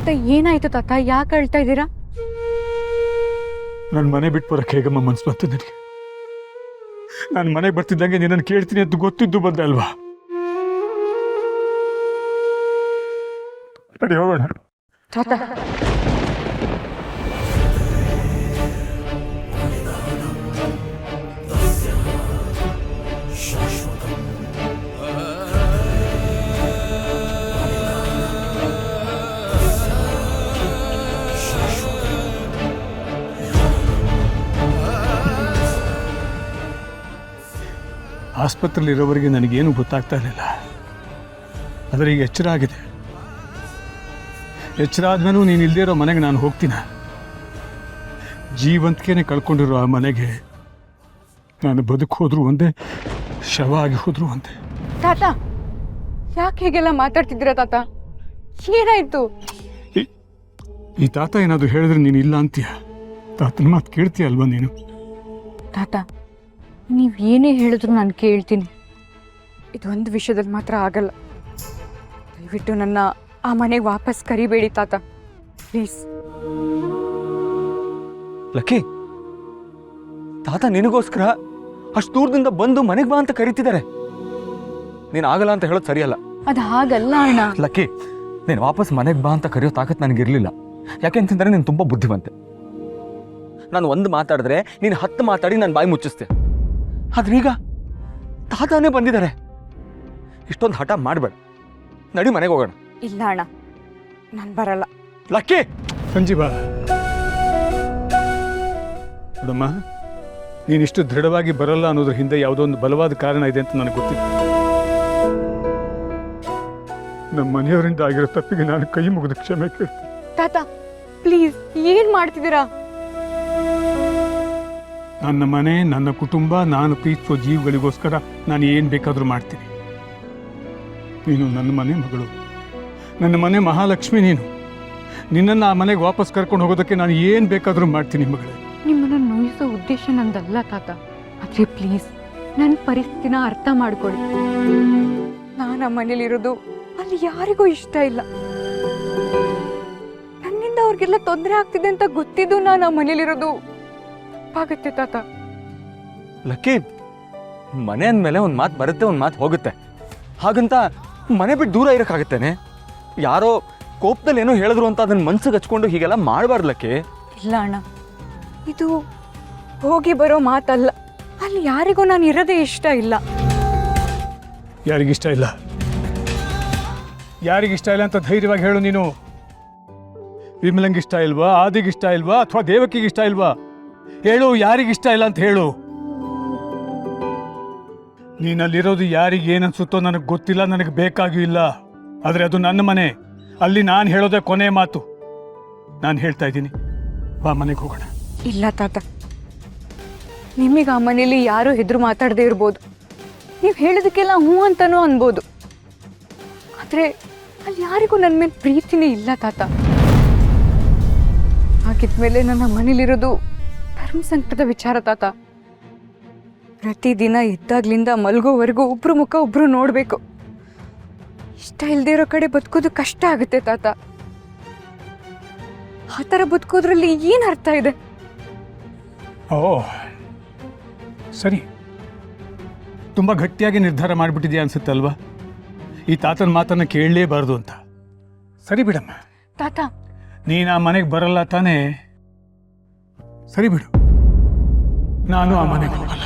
ತಾತ ಏನಾಯ್ತು ತಾತ? ಯಾಕೆ ಅಳ್ತಾ ಇದ್ದೀರಾ? ನನ್ನ ಮನೆ ಬಿಟ್ಟು ಬರೋಕ್ಕೆ ಹೇಗಮ್ಮ ಮನ್ಸು ಬಂತು ನನಗೆ? ನಾನು ಮನೆಗೆ ಬರ್ತಿದ್ದಂಗೆ ನಿನ್ನನ್ನು ಕೇಳ್ತೀನಿ ಅಂತ ಗೊತ್ತಿದ್ದು ಬಂದೆ ಅಲ್ವಾ? ನಡಿ ಹೋಗೋಣ. ತಾತ ಆಸ್ಪತ್ರೆಯಲ್ಲಿರೋವರೆಗೆ ನನಗೇನು ಗೊತ್ತಾಗ್ತಾ ಇರಲಿಲ್ಲ. ಆದರೆ ಈಗ ಎಚ್ಚರ ಆಗಿದೆ. ಎಚ್ಚರ ಆದ್ಮೇಲೂ ನೀನು ಇಲ್ಲದೇ ಇರೋ ಮನೆಗೆ ನಾನು ಹೋಗ್ತೀನ. ಜೀವಂತಿಕೆನೆ ಕಳ್ಕೊಂಡಿರೋ ಆ ಮನೆಗೆ ನಾನು ಬದುಕೋದ್ರು ಒಂದೇ, ಶವ ಆಗಿ ಹೋದ್ರು ಒಂದೇ. ತಾತ ಯಾಕೆ ಹೀಗೆಲ್ಲ ಮಾತಾಡ್ತಿದ್ದೀರಾ ತಾತ? ಏನಾಯ್ತು? ಈ ತಾತ ಏನಾದರೂ ಹೇಳಿದ್ರೆ ನೀನು ಇಲ್ಲ ಅಂತೀಯ? ತಾತನ ಮಾತು ಕೇಳ್ತೀಯ ಅಲ್ವಾ ನೀನು? ತಾತ ನೀವು ಏನೇ ಹೇಳಿದ್ರು ನಾನು ಕೇಳ್ತೀನಿ. ಇದೊಂದು ವಿಷಯದಲ್ಲಿ ಮಾತ್ರ ಆಗಲ್ಲ. ದಯವಿಟ್ಟು ನನ್ನ ಆ ಮನೆಗೆ ವಾಪಸ್ ಕರಿಬೇಡಿ ತಾತ, ಪ್ಲೀಸ್. ಲಕ್ಕಿ, ತಾತ ನಿನಗೋಸ್ಕರ ಅಷ್ಟು ದೂರದಿಂದ ಬಂದು ಮನೆಗೆ ಬಾ ಅಂತ ಕರೀತಿದ್ದಾರೆ. ನೀನು ಆಗಲ್ಲ ಅಂತ ಹೇಳೋದು ಸರಿಯಲ್ಲ. ಅದು ಹಾಗಲ್ಲ ಅಣ್ಣ. ಲಕ್ಕಿ, ನೀನು ವಾಪಸ್ ಮನೆಗೆ ಬಾ ಅಂತ ಕರೆಯೋ ತಾಕತ್ ನನಗಿರಲಿಲ್ಲ. ಯಾಕೆ ಅಂತಂದರೆ ನೀನು ತುಂಬ ಬುದ್ಧಿವಂತೆ. ನಾನು ಒಂದು ಮಾತಾಡಿದ್ರೆ ನೀನು 10 ಮಾತಾಡಿ ನಾನು ಬಾಯಿ ಮುಚ್ಚಿಸ್ತೆ. ಆದ್ರೀಗ ತಾತಾನೇ ಬಂದಿದ್ದಾರೆ. ಇಷ್ಟೊಂದು ಹಠ ಮಾಡಬೇಡ. ನಡಿ ಮನೆಗೆ ಹೋಗೋಣ. ಇಲ್ಲ ಅಣ್ಣ, ನಾನು ಬರಲ್ಲ. ಲಕ್ಕಿ, ಸಂಜೀವ ನೋಡಮ್ಮ, ನೀನಿಷ್ಟು ದೃಢವಾಗಿ ಬರಲ್ಲ ಅನ್ನೋದ್ರ ಹಿಂದೆ ಯಾವುದೋ ಒಂದು ಬಲವಾದ ಕಾರಣ ಇದೆ ಅಂತ ನನಗೆ ಗೊತ್ತಿತ್ತು. ನಮ್ಮ ಮನೆಯವರಿಂದ ಆಗಿರೋ ತಪ್ಪಿಗೆ ನಾನು ಕೈ ಮುಗಿದು ಕ್ಷಮೆ ಕೇಳ್ತೀನಿ. ತಾತ ಪ್ಲೀಸ್, ಏನ್ ಮಾಡ್ತಿದ್ದೀರಾ? ನನ್ನ ಮನೆ, ನನ್ನ ಕುಟುಂಬ, ನಾನು ಪ್ರೀತಿಸೋ ಜೀವಗಳಿಗೋಸ್ಕರ ನಾನು ಏನು ಬೇಕಾದರೂ ಮಾಡ್ತೀನಿ. ನೀನು ನನ್ನ ಮನೆ ಮಗಳು, ನನ್ನ ಮನೆ ಮಹಾಲಕ್ಷ್ಮಿ. ನಿನ್ನನ್ನು ಆ ಮನೆಗೆ ವಾಪಸ್ ಕರ್ಕೊಂಡು ಹೋಗೋದಕ್ಕೆ ನಾನು ಏನು ಬೇಕಾದರೂ ಮಾಡ್ತೀನಿ ಮಗಳೇ. ನಿಮ್ಮನ್ನು ನೋಯಿಸೋ ಉದ್ದೇಶ ನಂದಲ್ಲ ತಾತ. ಆದರೆ ಪ್ಲೀಸ್ ನನ್ನ ಪರಿಸ್ಥಿತಿನ ಅರ್ಥ ಮಾಡ್ಕೊಳ್ಳಿ. ನಾನು ಆ ಮನೇಲಿರೋದು ಅಲ್ಲಿ ಯಾರಿಗೂ ಇಷ್ಟ ಇಲ್ಲ. ನನ್ನಿಂದ ಅವ್ರಿಗೆಲ್ಲ ತೊಂದರೆ ಆಗ್ತಿದೆ ಅಂತ ಗೊತ್ತಿದ್ದು ನಾನು ಆ ಮನೇಲಿರೋದು ತಪ್ಪಾಗತ್ತೆ ತಾತ. ಲಕ್ಕಿ, ಮನೆ ಅಂದಮೇಲೆ ಒಂದು ಮಾತು ಬರುತ್ತೆ, ಒಂದು ಮಾತು ಹೋಗುತ್ತೆ. ಹಾಗಂತ ಮನೆ ಬಿಟ್ಟು ದೂರ ಇರೋಕ್ಕಾಗತ್ತೇನೆ? ಯಾರೋ ಕೋಪದಲ್ಲಿ ಏನೋ ಹೇಳಿದ್ರು ಅಂತ ಅದನ್ನ ಮನ್ಸಿಗೆ ಹಚ್ಕೊಂಡು ಹೀಗೆಲ್ಲ ಮಾಡಬಾರ್ದು ಲಕ್ಕಿ. ಇಲ್ಲ ಅಣ್ಣ, ಇದು ಹೋಗಿ ಬರೋ ಮಾತಲ್ಲ. ಅಲ್ಲಿ ಯಾರಿಗೂ ನಾನು ಇರೋದೇ ಇಷ್ಟ ಇಲ್ಲ. ಯಾರಿಗಿಷ್ಟ ಇಲ್ಲ? ಯಾರಿಗಿಷ್ಟ ಇಲ್ಲ ಅಂತ ಧೈರ್ಯವಾಗಿ ಹೇಳು ನೀನು. ವಿಮಲಂಗಿಷ್ಟ ಇಲ್ವಾ? ಆದಿಗಿಷ್ಟ ಇಲ್ವಾ? ಅಥವಾ ದೇವಕಿಗಿಷ್ಟ ಇಲ್ವಾ? ಹೇಳು, ಯಾರಿಗಿಷ್ಟ ಇಲ್ಲ ಅಂತ ಹೇಳು. ನೀನಲ್ಲಿರೋದು ಯಾರಿಗೆ ಏನನ್ಸುತ್ತೋ ನನಗೆ ಗೊತ್ತಿಲ್ಲ, ನನಗೆ ಬೇಕಾಗೂ ಇಲ್ಲ. ಆದರೆ ಅದು ನನ್ನ ಮನೆ, ಅಲ್ಲಿ ನಾನು ಹೇಳೋದೇ ಕೊನೆ ಮಾತು. ನಾನು ಹೇಳ್ತಾ ಇದ್ದೀನಿ, ಬಾ ಮನೆಗೆ ಹೋಗೋಣ. ಇಲ್ಲ ತಾತ, ನಿಮಗೆ ಆ ಮನೇಲಿ ಯಾರೂ ಹೆದ್ರು ಮಾತಾಡದೇ ಇರ್ಬೋದು. ನೀವು ಹೇಳೋದಕ್ಕೆಲ್ಲ ಹ್ಞೂ ಅಂತನೂ ಅನ್ಬೋದು. ಆದರೆ ಅಲ್ಲಿ ಯಾರಿಗೂ ನನ್ನ ಮೇಲೆ ಪ್ರೀತಿನೇ ಇಲ್ಲ ತಾತ. ಹಾಗಿದ್ಮೇಲೆ ನನ್ನ ಮನೇಲಿರೋದು ಧರ್ಮ ಸಂಕಟದ ವಿಚಾರ ತಾತ. ಪ್ರತಿದಿನ ಎದ್ದಾಗ್ಲಿಂದ ಮಲ್ಗೋವರೆಗೂ ಒಬ್ರು ಮುಖ ಒಬ್ರು ನೋಡಬೇಕು. ಇಷ್ಟ ಇಲ್ಲದೆ ಇರೋ ಕಡೆ ಬದುಕೋದು ಕಷ್ಟ ಆಗುತ್ತೆ ತಾತ. ಆ ಥರ ಬದುಕೋದ್ರಲ್ಲಿ ಏನು ಅರ್ಥ ಇದೆ? ಓ ಸರಿ, ತುಂಬ ಗಟ್ಟಿಯಾಗಿ ನಿರ್ಧಾರ ಮಾಡಿಬಿಟ್ಟಿದ್ಯಾ ಅನ್ಸುತ್ತೆ ಅಲ್ವಾ? ಈ ತಾತನ ಮಾತನ್ನು ಕೇಳಲೇಬಾರ್ದು ಅಂತ. ಸರಿ ಬಿಡಮ್ಮ ತಾತ, ನೀನು ಆ ಮನೆಗೆ ಬರಲ್ಲ ತಾನೇ? ಸರಿ ಬಿಡು, ನಾನು ಆ ಮನೆಗೆ ಹೋಗಲ್ಲ.